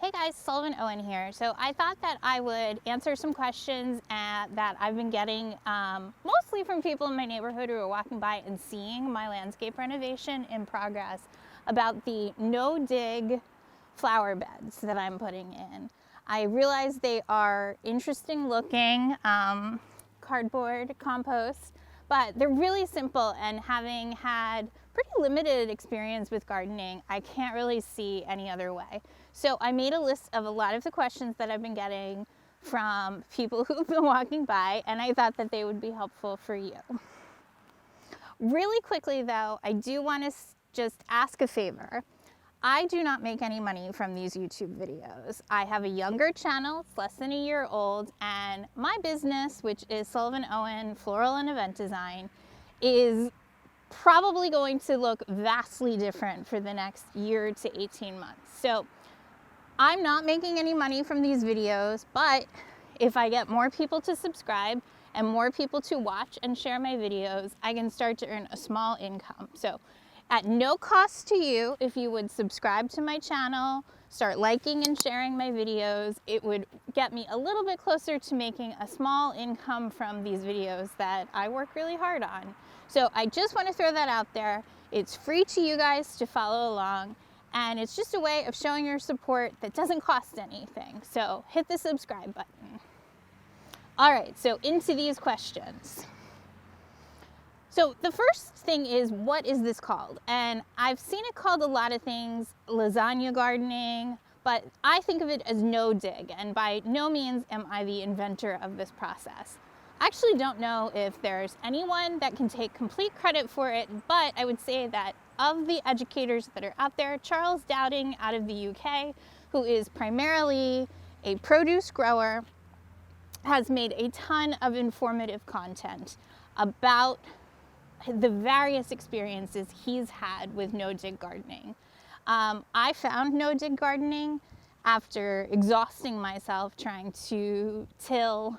Hey guys, Sullivan Owen here. So I thought that I would answer some questions that I've been getting mostly from people in my neighborhood who are walking by and seeing my landscape renovation in progress about the no-dig flower beds that I'm putting in. I realize they are interesting looking, cardboard compost, but they're really simple, and having had pretty limited experience with gardening, I can't really see any other way. So I made a list of a lot of the questions that I've been getting from people who've been walking by, and I thought that they would be helpful for you. Really quickly though, I do want to just ask a favor. I do not make any money from these YouTube videos. I have a younger channel, it's less than a year old, and my business, which is Sullivan Owen Floral and Event Design, is probably going to look vastly different for the next year to 18 months. So I'm not making any money from these videos, but if I get more people to subscribe and more people to watch and share my videos, I can start to earn a small income. So at no cost to you, if you would subscribe to my channel, start liking and sharing my videos, it would get me a little bit closer to making a small income from these videos that I work really hard on. So I just want to throw that out there. It's free to you guys to follow along, and it's just a way of showing your support that doesn't cost anything. So hit the subscribe button. All right, so into these questions. So the first thing is, what is this called? And I've seen it called a lot of things, lasagna gardening, but I think of it as no dig, and by no means am I the inventor of this process. I actually don't know if there's anyone that can take complete credit for it, but I would say that of the educators that are out there, Charles Dowding out of the UK, who is primarily a produce grower, has made a ton of informative content about the various experiences he's had with no-dig gardening. I found no-dig gardening after exhausting myself trying to till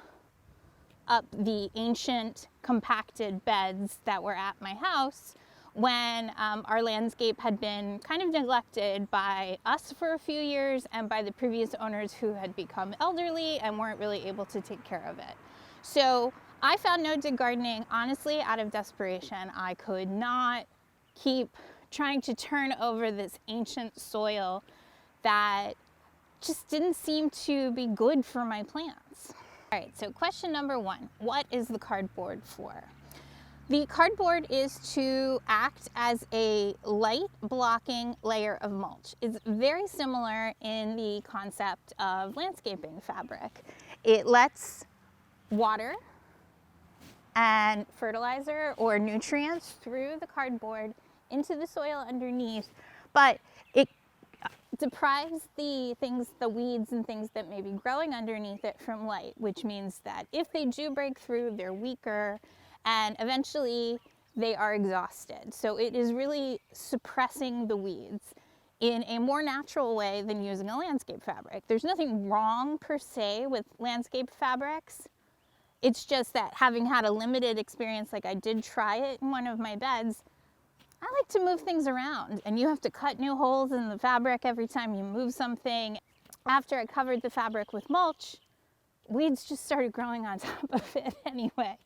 up the ancient compacted beds that were at my house when our landscape had been kind of neglected by us for a few years and by the previous owners who had become elderly and weren't really able to take care of it. So I found no-dig gardening, honestly, out of desperation. I could not keep trying to turn over this ancient soil that just didn't seem to be good for my plants. All right, so question number one, what is the cardboard for? The cardboard is to act as a light blocking layer of mulch. It's very similar in the concept of landscaping fabric. It lets water and fertilizer or nutrients through the cardboard into the soil underneath, but it deprives the weeds and things that may be growing underneath it from light, which means that if they do break through, they're weaker and eventually they are exhausted. So it is really suppressing the weeds in a more natural way than using a landscape fabric. There's nothing wrong per se with landscape fabrics. It's just that having had a limited experience, like I did try it in one of my beds, I like to move things around, and you have to cut new holes in the fabric every time you move something. After I covered the fabric with mulch, weeds just started growing on top of it anyway.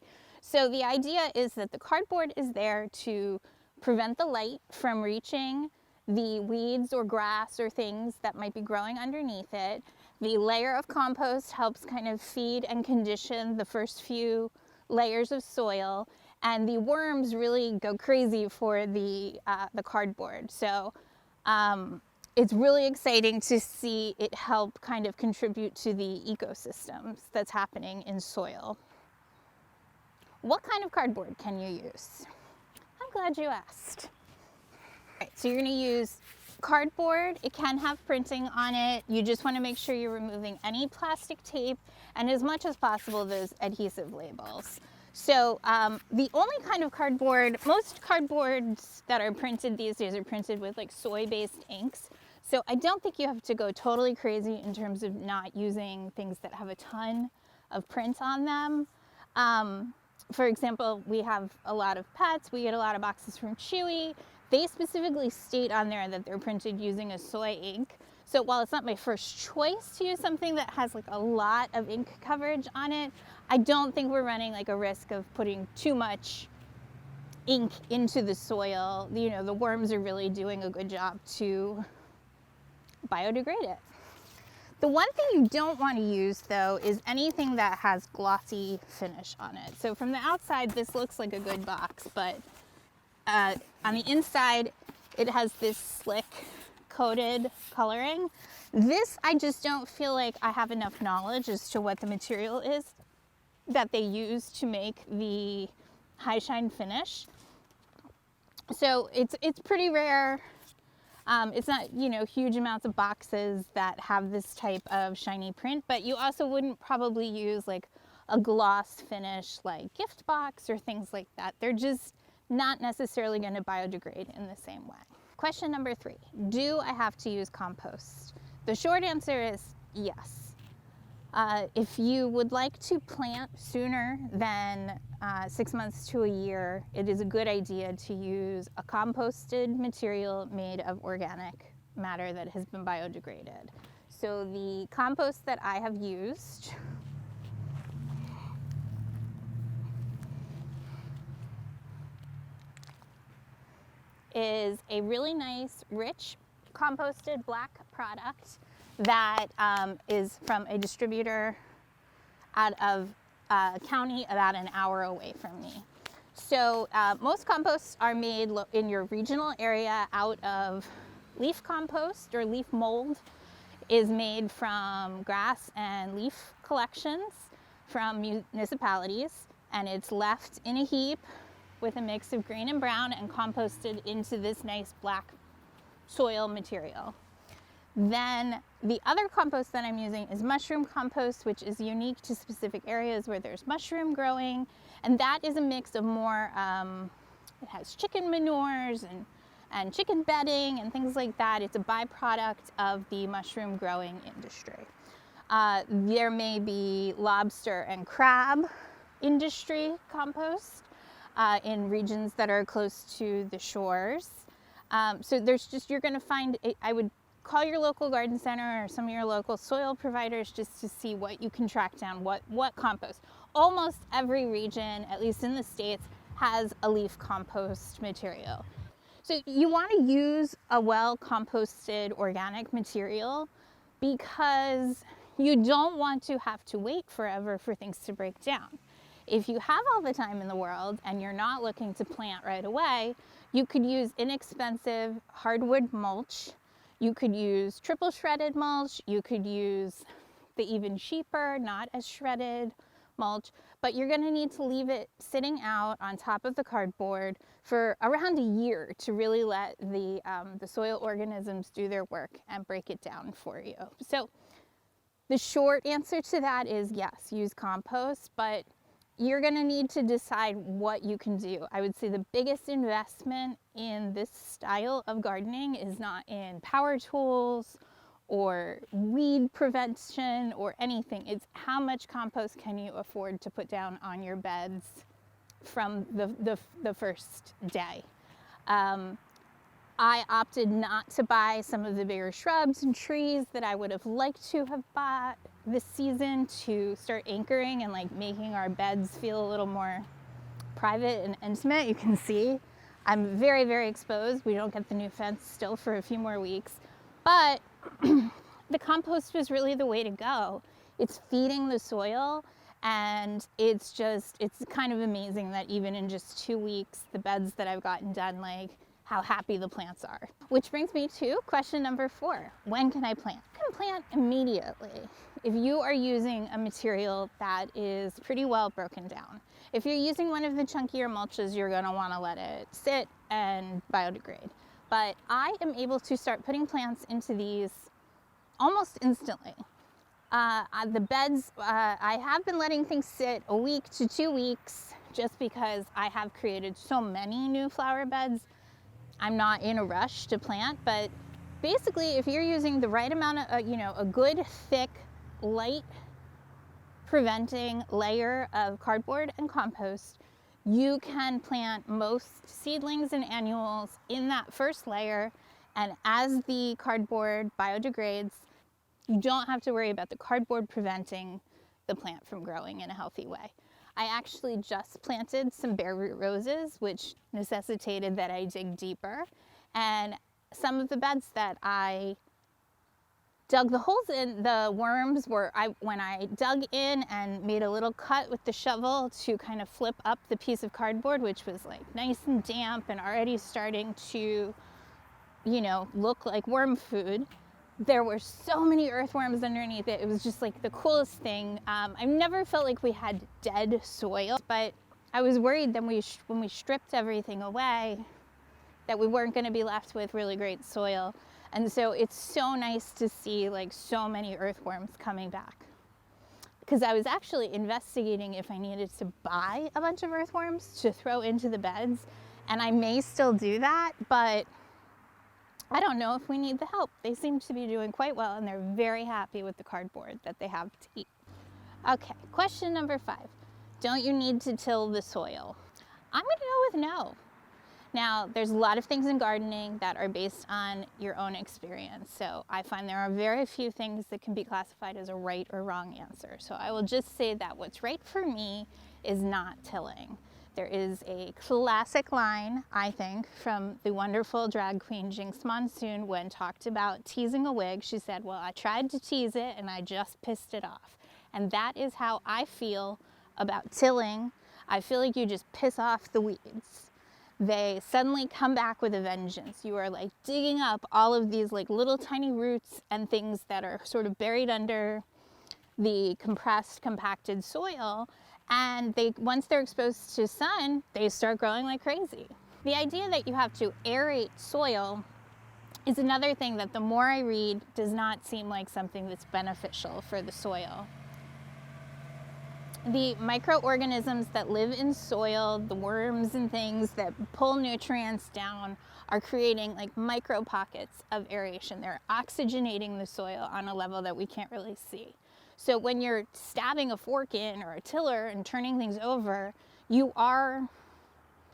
So the idea is that the cardboard is there to prevent the light from reaching the weeds or grass or things that might be growing underneath it. The layer of compost helps kind of feed and condition the first few layers of soil, and the worms really go crazy for the cardboard. So it's really exciting to see it help kind of contribute to the ecosystems that's happening in soil. What kind of cardboard can you use? I'm glad you asked. All right, so you're going to use cardboard. It can have printing on it. You just want to make sure you're removing any plastic tape and, as much as possible, those adhesive labels. So the only kind of cardboard, most cardboards that are printed these days are printed with like soy-based inks. So I don't think you have to go totally crazy in terms of not using things that have a ton of print on them. For example, we have a lot of pets. We get a lot of boxes from Chewy They specifically state on there that they're printed using a soy ink. So while it's not my first choice to use something that has like a lot of ink coverage on it, I don't think we're running like a risk of putting too much ink into the soil. You know, the worms are really doing a good job to biodegrade it. The one thing you don't want to use though is anything that has glossy finish on it. So from the outside, this looks like a good box, but on the inside, it has this slick coated coloring. This, I just don't feel like I have enough knowledge as to what the material is that they use to make the high shine finish. So it's pretty rare. It's not, you know, huge amounts of boxes that have this type of shiny print, but you also wouldn't probably use like a gloss finish like gift box or things like that. They're just not necessarily going to biodegrade in the same way. Question number 3, do I have to use compost? The short answer is yes. If you would like to plant sooner than 6 months to a year, it is a good idea to use a composted material made of organic matter that has been biodegraded. So the compost that I have used is a really nice, rich, composted black product that is from a distributor out of a county about an hour away from me. So most composts are made in your regional area out of leaf compost, or leaf mold is made from grass and leaf collections from municipalities, and it's left in a heap with a mix of green and brown and composted into this nice black soil material. Then the other compost that I'm using is mushroom compost, which is unique to specific areas where there's mushroom growing. And that is a mix of more, it has chicken manures and chicken bedding and things like that. It's a byproduct of the mushroom growing industry. There may be lobster and crab industry compost in regions that are close to the shores. So there's just, you're gonna find, I would call your local garden center or some of your local soil providers just to see what you can track down, what compost. Almost every region, at least in the States, has a leaf compost material. So you wanna use a well composted organic material because you don't want to have to wait forever for things to break down. If you have all the time in the world and you're not looking to plant right away, you could use inexpensive hardwood mulch. You could use triple shredded mulch. You could use the even cheaper, not as shredded mulch, but you're gonna need to leave it sitting out on top of the cardboard for around a year to really let the soil organisms do their work and break it down for you. So the short answer to that is yes, use compost, but you're gonna need to decide what you can do. I would say the biggest investment in this style of gardening is not in power tools or weed prevention or anything. It's how much compost can you afford to put down on your beds from the first day. I opted not to buy some of the bigger shrubs and trees that I would have liked to have bought this season to start anchoring and like making our beds feel a little more private and intimate. You can see I'm very, very exposed. We don't get the new fence still for a few more weeks, but the compost was really the way to go. It's feeding the soil, and it's kind of amazing that even in just 2 weeks, the beds that I've gotten done, like how happy the plants are. Which brings me to question number 4. When can I plant? I can plant immediately if you are using a material that is pretty well broken down. If you're using one of the chunkier mulches, you're gonna wanna let it sit and biodegrade. But I am able to start putting plants into these almost instantly. The beds, I have been letting things sit a week to 2 weeks just because I have created so many new flower beds. I'm not in a rush to plant, but basically if you're using the right amount of, a good, thick, light preventing layer of cardboard and compost, You can plant most seedlings and annuals in that first layer, and as the cardboard biodegrades, you don't have to worry about the cardboard preventing the plant from growing in a healthy way. I actually just planted some bare root roses, which necessitated that I dig deeper. And some of the beds that I dug the holes in, the worms were, when I dug in and made a little cut with the shovel to kind of flip up the piece of cardboard, which was like nice and damp and already starting to, you know, look like worm food, there were so many earthworms underneath it. It was just like the coolest thing. I've never felt like we had dead soil, but I was worried that when we stripped everything away, that we weren't going to be left with really great soil. And so it's so nice to see like so many earthworms coming back. Because I was actually investigating if I needed to buy a bunch of earthworms to throw into the beds, and I may still do that, but I don't know if we need the help. They seem to be doing quite well, and they're very happy with the cardboard that they have to eat. Okay, question number 5. Don't you need to till the soil? I'm gonna go with no. Now, there's a lot of things in gardening that are based on your own experience. So I find there are very few things that can be classified as a right or wrong answer. So I will just say that what's right for me is not tilling. There is a classic line, I think, from the wonderful drag queen Jinx Monsoon when talked about teasing a wig. She said, well, I tried to tease it and I just pissed it off. And that is how I feel about tilling. I feel like you just piss off the weeds. They suddenly come back with a vengeance. You are like digging up all of these like little tiny roots and things that are sort of buried under the compressed, compacted soil. And once they're exposed to sun, they start growing like crazy. The idea that you have to aerate soil is another thing that the more I read does not seem like something that's beneficial for the soil. The microorganisms that live in soil, the worms and things that pull nutrients down, are creating like micro pockets of aeration. They're oxygenating the soil on a level that we can't really see. So when you're stabbing a fork in or a tiller and turning things over, you are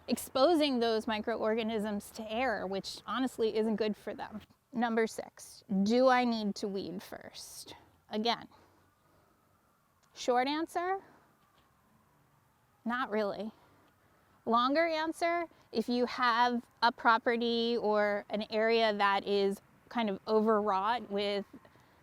exposing those microorganisms to air, which honestly isn't good for them. Number 6, do I need to weed first? Again, short answer, not really. Longer answer, if you have a property or an area that is kind of overwrought with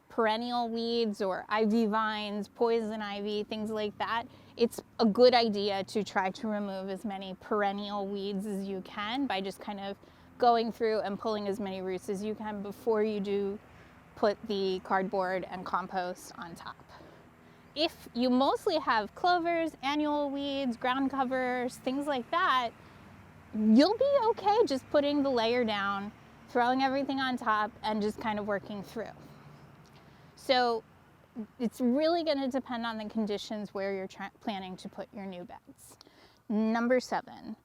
perennial weeds or ivy vines, poison ivy, things like that, it's a good idea to try to remove as many perennial weeds as you can by just kind of going through and pulling as many roots as you can before you do put the cardboard and compost on top. If you mostly have clovers, annual weeds, ground covers, things like that, you'll be okay just putting the layer down, throwing everything on top, and just kind of working through. So it's really going to depend on the conditions where you're planning to put your new beds. Number 7,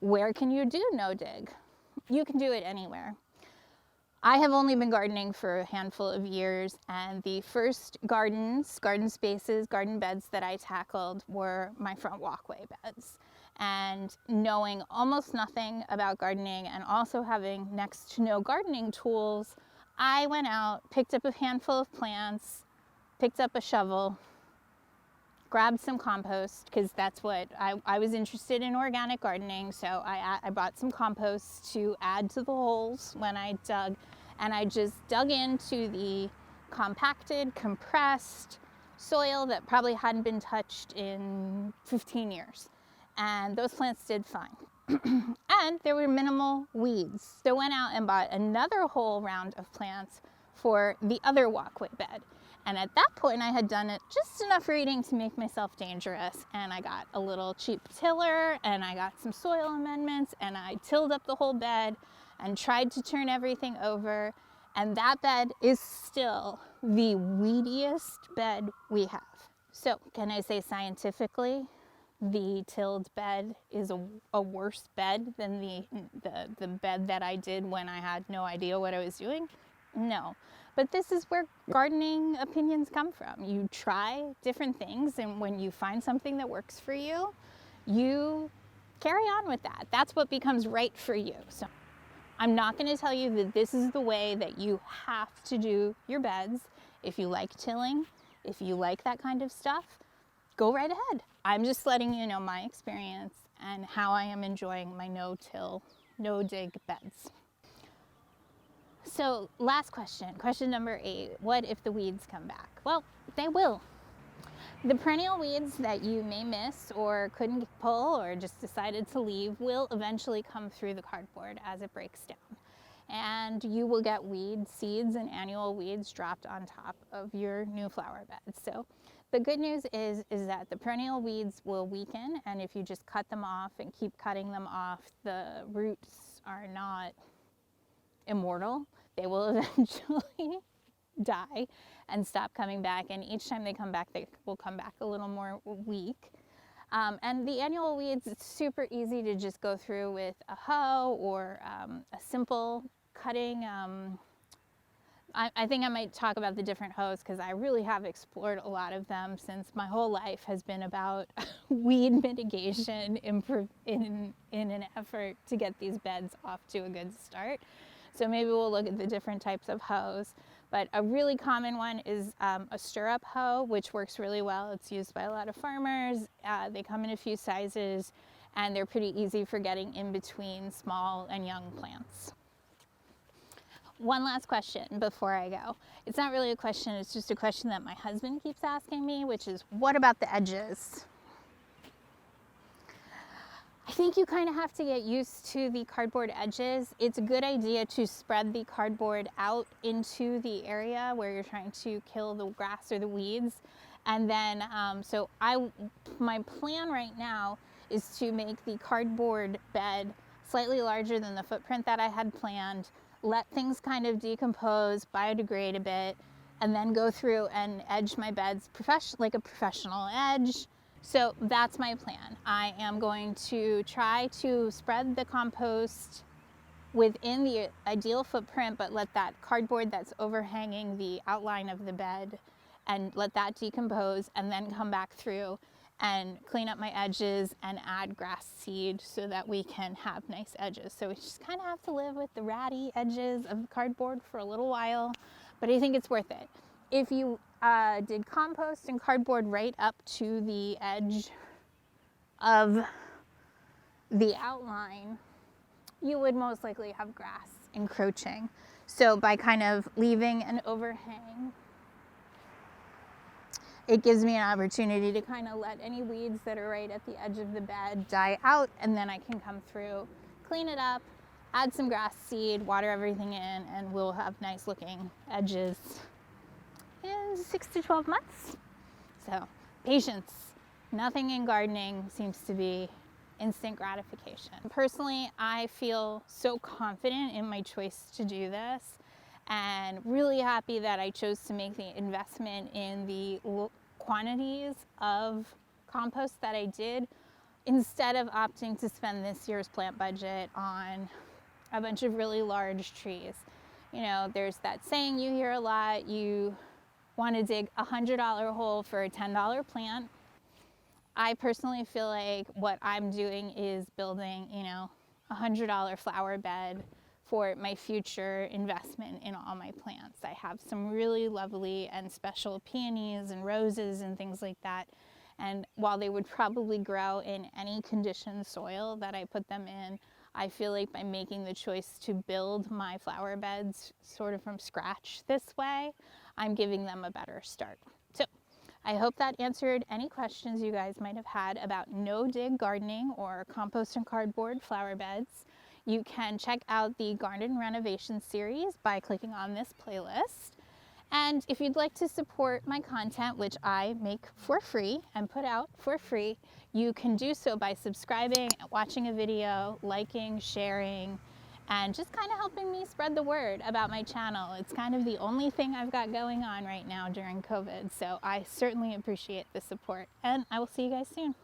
where can you do no dig? You can do it anywhere. I have only been gardening for a handful of years, and the first garden spaces, garden beds that I tackled were my front walkway beds. And knowing almost nothing about gardening and also having next to no gardening tools, I went out, picked up a handful of plants, picked up a shovel, grabbed some compost, because that's what I was interested in, organic gardening. So I bought some compost to add to the holes when I dug, and I just dug into the compacted, compressed soil that probably hadn't been touched in 15 years. And those plants did fine. And there were minimal weeds. So I went out and bought another whole round of plants for the other walkway bed. And at that point, I had done it just enough reading to make myself dangerous. And I got a little cheap tiller, and I got some soil amendments, and I tilled up the whole bed and tried to turn everything over. And that bed is still the weediest bed we have. So can I say scientifically, the tilled bed is a worse bed than the bed that I did when I had no idea what I was doing? No. But this is where gardening opinions come from. You try different things, and when you find something that works for you, you carry on with that. That's what becomes right for you. So I'm not going to tell you that this is the way that you have to do your beds. If you like tilling, if you like that kind of stuff, go right ahead. I'm just letting you know my experience and how I am enjoying my no-till, no-dig beds. So last question, question number 8, what if the weeds come back? Well, they will. The perennial weeds that you may miss or couldn't pull or just decided to leave will eventually come through the cardboard as it breaks down. And you will get weed seeds and annual weeds dropped on top of your new flower bed. So the good news is that the perennial weeds will weaken, and if you just cut them off and keep cutting them off, the roots are not immortal. They will eventually die and stop coming back, and each time they come back, they will come back a little more weak. And the annual weeds, it's super easy to just go through with a hoe or a simple cutting. I think I might talk about the different hoes because I really have explored a lot of them, since my whole life has been about weed mitigation in an effort to get these beds off to a good start. So maybe we'll look at the different types of hoes. But a really common one is a stirrup hoe, which works really well. It's used by a lot of farmers. They come in a few sizes, and they're pretty easy for getting in between small and young plants. One last question before I go. It's not really a question, it's just a question that my husband keeps asking me, which is, what about the edges? I think you kind of have to get used to the cardboard edges. It's a good idea to spread the cardboard out into the area where you're trying to kill the grass or the weeds. And then, my plan right now is to make the cardboard bed slightly larger than the footprint that I had planned, let things kind of decompose, biodegrade a bit, and then go through and edge my beds like a professional edge. So that's my plan. I am going to try to spread the compost within the ideal footprint, but let that cardboard that's overhanging the outline of the bed and let that decompose, and then come back through and clean up my edges and add grass seed so that we can have nice edges. So we just kind of have to live with the ratty edges of the cardboard for a little while, but I think it's worth it. If you did compost and cardboard right up to the edge of the outline, you would most likely have grass encroaching. So by kind of leaving an overhang, it gives me an opportunity to kind of let any weeds that are right at the edge of the bed die out, and then I can come through, clean it up, add some grass seed, water everything in, and we'll have nice looking edges in 6 to 12 months. So patience. Nothing in gardening seems to be instant gratification. Personally, I feel so confident in my choice to do this, and really happy that I chose to make the investment in the quantities of compost that I did, instead of opting to spend this year's plant budget on a bunch of really large trees. You know, there's that saying you hear a lot, you want to dig a $100 hole for a $10 plant. I personally feel like what I'm doing is building, a $100 flower bed for my future investment in all my plants. I have some really lovely and special peonies and roses and things like that. And while they would probably grow in any conditioned soil that I put them in, I feel like by making the choice to build my flower beds sort of from scratch this way, I'm giving them a better start. So I hope that answered any questions you guys might have had about no-dig gardening or compost and cardboard flower beds. You can check out the garden renovation series by clicking on this playlist. And if you'd like to support my content, which I make for free and put out for free, you can do so by subscribing, watching a video, liking, sharing, and just kind of helping me spread the word about my channel. It's kind of the only thing I've got going on right now during COVID, so I certainly appreciate the support, and I will see you guys soon.